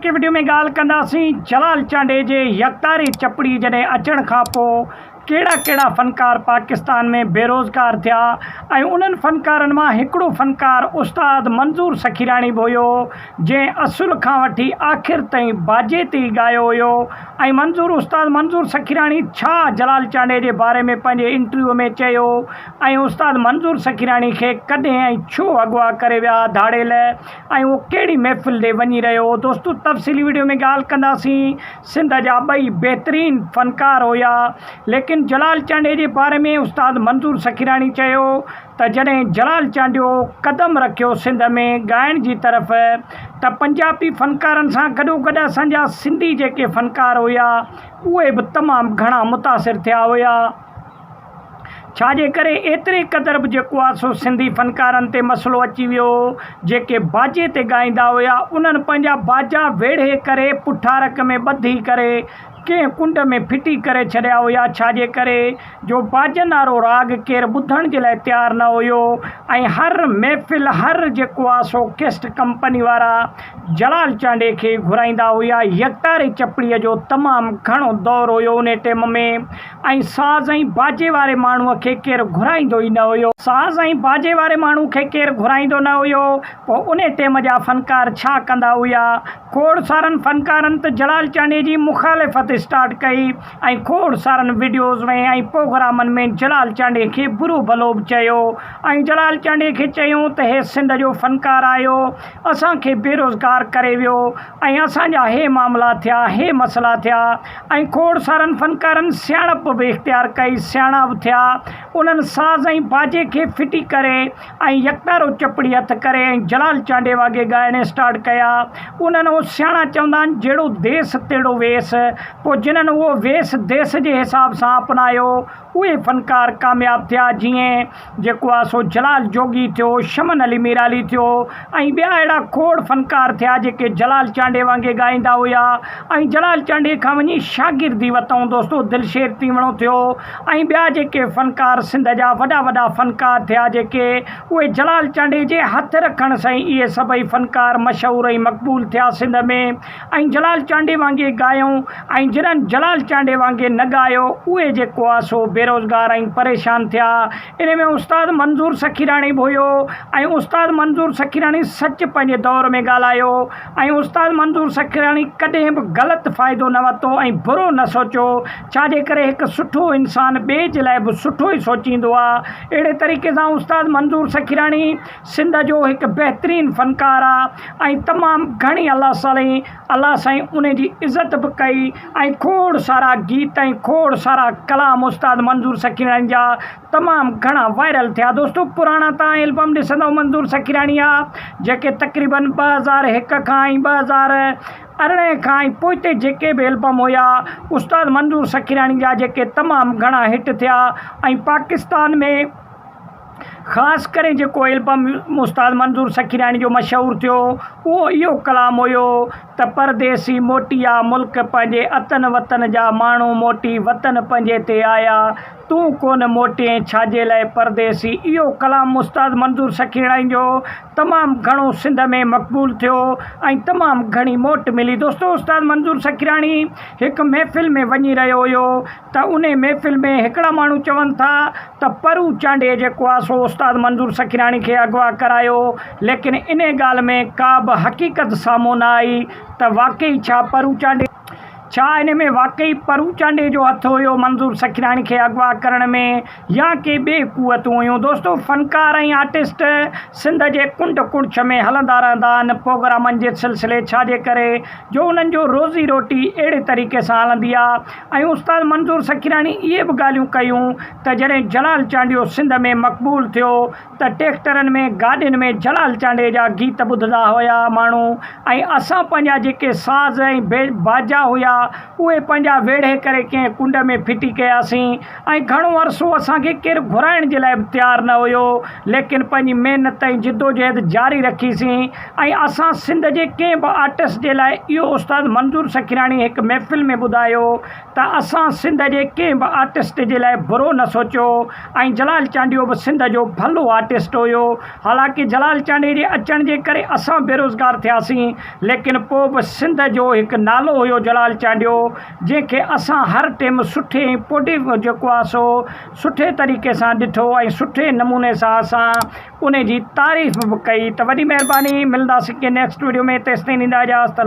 की वीडियो में गाल कंदासीं जलाल चांडे जे यकतारी चपड़ी जॾहिं अचण खां पोइ कहिड़ा कहिड़ा फ़नकार पाकिस्तान में बेरोज़गार थिया ऐं उन्हनि फ़नकारनि मां हिकिड़ो फ़नकार उस्ताद मंज़ूर सखीराणी बि हुयो जंहिं असुल खां वठी आख़िर ताईं बाजे ते ॻायो हुयो। ऐं उस्ताद मंज़ूर सखीराणी छा जलाल चांडे जे बारे में पंहिंजे इंटरव्यू में चयो ऐं उस्ताद मंज़ूर सखीराणी खे कॾहिं ऐं छो अगवा करे विया धाड़ेल ऐं उहो कहिड़ी महफ़िल ॾे वञी रहियो। दोस्तों तफ़सीली वीडियो में ॻाल्हि कंदासीं। सिंध जा ॿई बहितरीन फ़नकार हुया, लेकिन जलाल चांडे के बारे में उस्ताद मंज़ूर सखीराणी चयो त जॾहिं जलाल चांडियो कदम रखियो सिंध में ॻाइण जी तरफ़ त पंजाबी फ़नकारनि सां गॾोगॾु असांजा सिंधी जेके फ़नकार हुया उहे बि तमामु घणा मुतासिर थिया हुया। छाजे करे एतिरे क़दर बि जेको आहे सो सिंधी फ़नकारनि ते मसइलो अची वियो जेके बाजे ते ॻाईंदा हुया उन्हनि पंहिंजा बाजा वेढ़े करे पुठारक में ॿधी करे कंहिं कुंड में फिटी करे छॾिया हुया। छाजे करे जो बाजनि वारो राग केरु ॿुधण जे लाइ तयारु न हुयो ऐं हर महफ़िल हर जेको आहे सो कैस्ट कंपनी वारा जलाल चांडे खे घुराईंदा हुया। यकतारी चपड़ीअ जो तमामु घणो दौर हुयो उन टाइम में ऐं साज़ ऐं बाजे वारे माण्हूअ खे केरु घुराईंदो ई न हुयो। साज़ ऐं बाजे वारे माण्हू खे केरु घुराईंदो न हुयो। पोइ उन टाइम जा फ़नकार छा कंदा हुया, खोड़ सारनि फ़नकारनि त जलाल चांडे जी मुखालिफ़त स्टार्ट कई ऐं खोड़ सारनि वीडियोज़ में ऐं प्रोग्रामनि में जलाल चांडे खे बुरो भलो बि चयो ऐं जलाल चांडे खे चयूं त हे सिंध जो फ़नकार आयो असांखे बेरोज़गार करे वियो ऐं असांजा हे मामला थिया हे मसइला थिया ऐं खोड़ सारनि फ़नकारनि सियाणप बि इख़्तियार कई, सियाणा बि थिया। उन्हनि साज़ ऐं बाजे खे फिटी करे ऐं यकतारो चपड़ी हथ करे ऐं जलाल चांडे वागे ॻाइण स्टार्ट कया। उन्हनि उहो सियाणा चवंदा आहिनि जहिड़ो देस तहिड़ो वेस। पोइ जिन्हनि उहो वेस देस जे हिसाब सां अपनायो उहे फ़नकार कामयाबु थिया। जीअं जेको आहे सो जलाल जोगी थियो, शमन अली मीराली थियो ऐं ॿिया अहिड़ा खोड़ फ़नकार थिया जेके जलाल चांडे वांगुरु ॻाईंदा हुया ऐं जलाल चांडे खां वञी शागिर्दी वरितऊं। दोस्तों दिलशेर तीवणो थियो ऐं ॿिया जेके फ़नकार सिंध जा वॾा वॾा फ़नकार थिया जेके उहे जलाल चांडे जे हथ रखण सां ई इहे सभई फ़नकार मशहूरु ऐं मक़बूल थिया सिंध में ऐं जलाल चांडे वांगुरु ॻायूं ऐं जिन्हनि जलाल चांडे वांगुरु न ॻायो उहे जेको आहे सो बेरोज़गार ऐं परेशान थिया। इन में उस्ताद मंज़ूर सखीराणी बि हुयो ऐं उस्ताद मंज़ूर सखीराणी सच पंहिंजे दौर में ॻाल्हायो ऐं उस्ताद मंज़ूर सखीराणी कॾहिं बि ग़लति फ़ाइदो न वरितो ऐं बुरो न सोचियो। छाजे करे हिकु सुठो इंसानु ॿिए जे लाइ बि सुठो ई सोचींदो आहे। अहिड़े तरीक़े सां उस्ताद मंज़ूर सखीराणी सिंध जो हिकु बहितरीनु फ़नकार आहे ऐं तमामु घणी अल्लाह साईं उन जी इज़त बि कई ऐं खोड़ सारा गीत ऐं खोड़ सारा कलाम उस्ताद मंज़ूर सखीराणी जा तमामु घणा वायरल थिया। दोस्तों पुराणा तव्हां एल्बम ॾिसंदव मंज़ूर सखीराणी जा जेके तक़रीबन 2001 खां ऐं 2018 खां ऐं पोइ जेके बि एल्बम हुया उस्ताद मंज़ूर सखीराणी जा जेके तमामु घणा हिट थिया ऐं पाकिस्तान में ख़ासि करे जेको एल्बम उस्ताद मंज़ूर सखीराणी जो मशहूरु थियो उहो इहो कलाम हुयो त परदेसी मोटिया मुल्क पंहिंजे अतन वतन जा माण्हू मोटी वतन पंहिंजे ते आया तूं कोन मोटे छाजे लाइ परदेसी। इहो कलाम उस्ताद मंज़ूर सखीराणी जो तमामु घणो सिंध में मक़बूल थियो ऐं तमामु घणी मोट मिली। दोस्तों उस्ताद मंज़ूर सखीराणी हिकु महफ़िल में वञी रहियो हुयो त उन महफ़िल में हिकिड़ा माण्हू चवनि था त परू चांडे जेको आहे सो उस्ताद मंज़ूर सखीराणी खे अगवा करायो, लेकिन इन ॻाल्हि में का बि हक़ीक़त साम्हूं न आई त वाक़ई छा परू चांडे छा इन में वाक़ई परू चांडे जो हथ हुयो मंज़ूर सखीराणी खे अगवा करण में या के ॿिए कुवतूं हुयूं। दोस्तों फ़नकार ऐं आर्टिस्ट सिंध जे कुंड कुड़छ में हलंदा रहंदा आहिनि प्रोग्रामनि जे सिलसिले। छाजे करे जो उन्हनि जो रोज़ी रोटी अहिड़े तरीक़े सां हलंदी आहे ऐं उस्ताद मंज़ूर सखीराणी इहे बि ॻाल्हियूं कयूं त जॾहिं जलाल चांडियो सिंध में मक़बूल थियो त ट्रैक्टरनि में गाॾियुनि में जलाल चांडे जा गीत ॿुधंदा हुया माण्हू ऐं असां पंहिंजा जेके साज़ ऐं बाजा हुया उहे पंहिंजा वेढ़े करे कंहिं कुंड में फिटी कयासीं ऐं घणो अरसो असांखे केरु घुराइण जे लाइ बि तयारु न हुयो, लेकिन पंहिंजी महिनत ऐं जिदोजहद जारी रखीसीं। ऐं असां सिंध जे कंहिं बि आर्टिस्ट जे लाइ इहो उस्ताद मंज़ूर सखीराणी हिकु महफ़िल में ॿुधायो त असां सिंध जे कंहिं बि आर्टिस्ट जे लाइ बुरो न सोचियो ऐं जलाल चांडियो बि सिंध जो भलो आर्टिस्ट हुयो। हालांकि जलाल चांडी जे अचण जे करे असां बेरोज़गार थियासीं, लेकिन पोइ बि सिंध जो हिकु नालो हुयो जलाल चांडियो, जंहिंखे असां हर टाइम सुठे पॉजिटिव जेको आहे सो सुठे तरीक़े सां ॾिठो ऐं सुठे नमूने सां असां उन जी तारीफ़ बि कई। त वॾी महिरबानी, मिलंदासीं के नेक्स्ट वीडियो में, तेसिताईं ॾींदा इजाज़त।